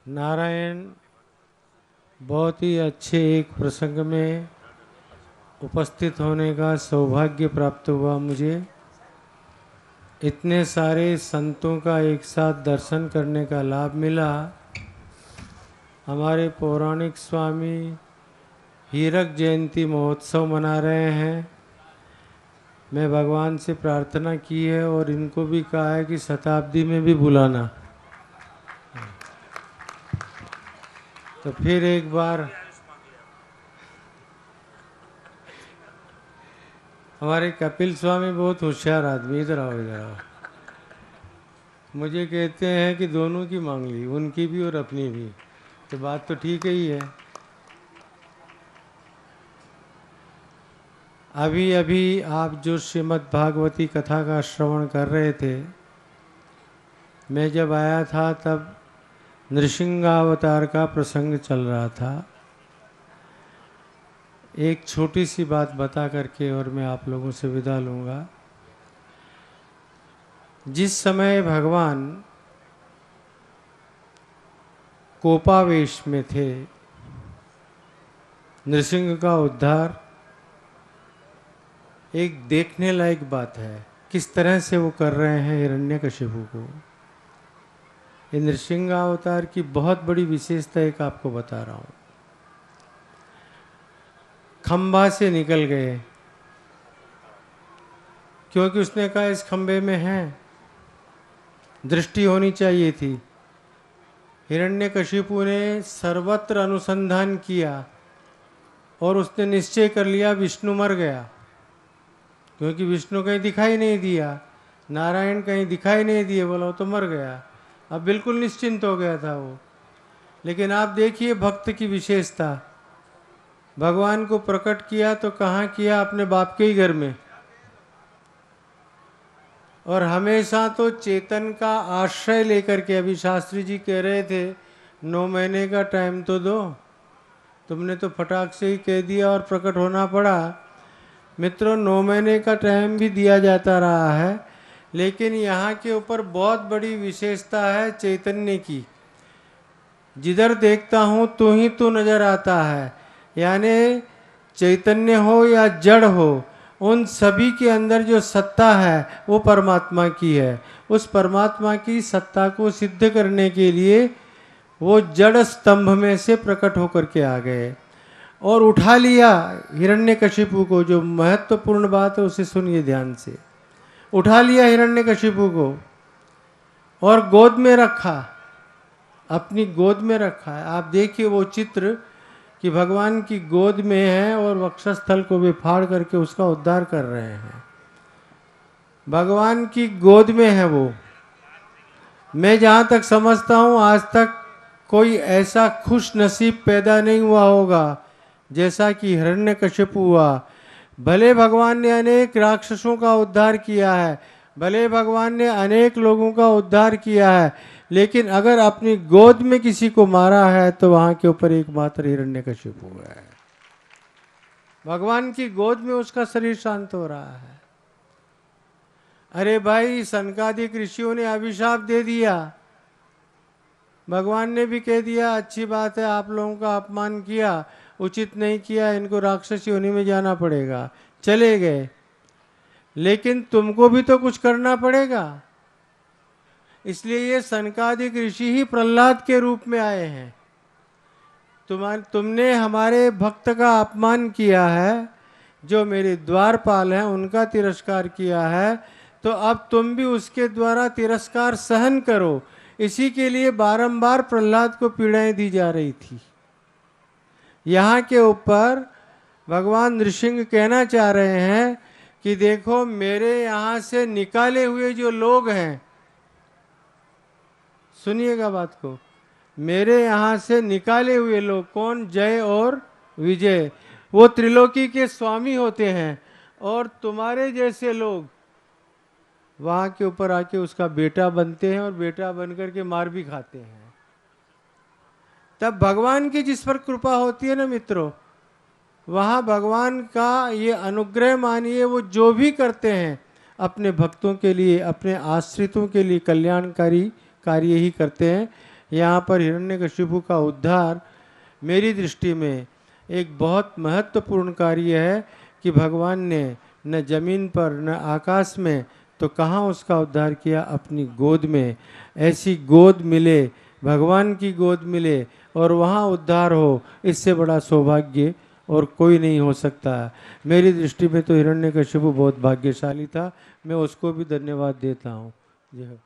नारायण, बहुत ही अच्छे एक प्रसंग में उपस्थित होने का सौभाग्य प्राप्त हुआ मुझे। इतने सारे संतों का एक साथ दर्शन करने का लाभ मिला। हमारे पौराणिक स्वामी हीरक जयंती महोत्सव मना रहे हैं। मैं भगवान से प्रार्थना की है और इनको भी कहा है कि शताब्दी में भी बुलाना। तो फिर एक बार हमारे कपिल स्वामी बहुत होशियार आदमी, इधर आओ इधर आओ, मुझे कहते हैं कि दोनों की मांग ली, उनकी भी और अपनी भी। तो बात तो ठीक ही है। अभी अभी आप जो श्रीमद् भागवती कथा का श्रवण कर रहे थे, मैं जब आया था तब नृसिंहावतार का प्रसंग चल रहा था। एक छोटी सी बात बता करके और मैं आप लोगों से विदा लूँगा। जिस समय भगवान कोपावेश में थे, नृसिंह का उद्धार एक देखने लायक बात है। किस तरह से वो कर रहे हैं हिरण्यकशिपु को। ये नृसिंह अवतार की बहुत बड़ी विशेषता एक आपको बता रहा हूँ। खंबा से निकल गए क्योंकि उसने कहा इस खंबे में है, दृष्टि होनी चाहिए थी। हिरण्यकशिपु ने सर्वत्र अनुसंधान किया और उसने निश्चय कर लिया विष्णु मर गया, क्योंकि विष्णु कहीं दिखाई नहीं दिया, नारायण कहीं दिखाई नहीं दिए, बोला तो मर गया। अब बिल्कुल निश्चिंत हो गया था वो। लेकिन आप देखिए भक्त की विशेषता, भगवान को प्रकट किया तो कहाँ किया? अपने बाप के ही घर में। और हमेशा तो चेतन का आश्रय लेकर के, अभी शास्त्री जी कह रहे थे 9 महीने का टाइम तो दो, तुमने तो फटाक से ही कह दिया और प्रकट होना पड़ा। मित्रों, 9 महीने का टाइम भी दिया जाता रहा है, लेकिन यहाँ के ऊपर बहुत बड़ी विशेषता है चैतन्य की। जिधर देखता हूँ तू ही तू नजर आता है, यानी चैतन्य हो या जड़ हो, उन सभी के अंदर जो सत्ता है वो परमात्मा की है। उस परमात्मा की सत्ता को सिद्ध करने के लिए वो जड़ स्तंभ में से प्रकट होकर के आ गए और उठा लिया हिरण्यकशिपु को। जो महत्वपूर्ण बात है उसे सुनिए ध्यान से। उठा लिया हिरण्यकशिपु को और गोद में रखा, अपनी गोद में रखा है। आप देखिए वो चित्र कि भगवान की गोद में है और वक्षस्थल को भी फाड़ करके उसका उद्धार कर रहे हैं। भगवान की गोद में है वो। मैं जहाँ तक समझता हूँ आज तक कोई ऐसा खुश नसीब पैदा नहीं हुआ होगा जैसा कि हिरण्यकशिपु हुआ। भले भगवान ने अनेक राक्षसों का उद्धार किया है, भले भगवान ने अनेक लोगों का उद्धार किया है, लेकिन अगर अपनी गोद में किसी को मारा है तो वहां के ऊपर एकमात्र हिरण्यकशिपु है। भगवान की गोद में उसका शरीर शांत हो रहा है। अरे भाई, सनकादिक ऋषियों ने अभिशाप दे दिया, भगवान ने भी कह दिया अच्छी बात है, आप लोगों का अपमान किया, उचित नहीं किया, इनको राक्षसी योनि में जाना पड़ेगा। चले गए, लेकिन तुमको भी तो कुछ करना पड़ेगा। इसलिए ये सनकादिक ऋषि ही प्रहलाद के रूप में आए हैं। तुमने हमारे भक्त का अपमान किया है, जो मेरे द्वारपाल हैं उनका तिरस्कार किया है, तो अब तुम भी उसके द्वारा तिरस्कार सहन करो। इसी के लिए बारंबार प्रहलाद को पीड़ाएं दी जा रही थी। यहाँ के ऊपर भगवान नृसिंह कहना चाह रहे हैं कि देखो, मेरे यहाँ से निकाले हुए जो लोग हैं, सुनिएगा बात को, मेरे यहाँ से निकाले हुए लोग कौन? जय और विजय, वो त्रिलोकी के स्वामी होते हैं। और तुम्हारे जैसे लोग वहाँ के ऊपर आके उसका बेटा बनते हैं और बेटा बनकर के मार भी खाते हैं। तब भगवान की जिस पर कृपा होती है ना मित्रों, वहाँ भगवान का ये अनुग्रह मानिए, वो जो भी करते हैं अपने भक्तों के लिए, अपने आश्रितों के लिए कल्याणकारी कार्य ही करते हैं। यहाँ पर हिरण्यकशिपु का उद्धार मेरी दृष्टि में एक बहुत महत्वपूर्ण कार्य है कि भगवान ने न जमीन पर न आकाश में तो कहाँ उसका उद्धार किया, अपनी गोद में। ऐसी गोद मिले, भगवान की गोद मिले और वहाँ उद्धार हो, इससे बड़ा सौभाग्य और कोई नहीं हो सकता। मेरी दृष्टि में तो हिरण्यकशिपु बहुत भाग्यशाली था, मैं उसको भी धन्यवाद देता हूँ। जय हो।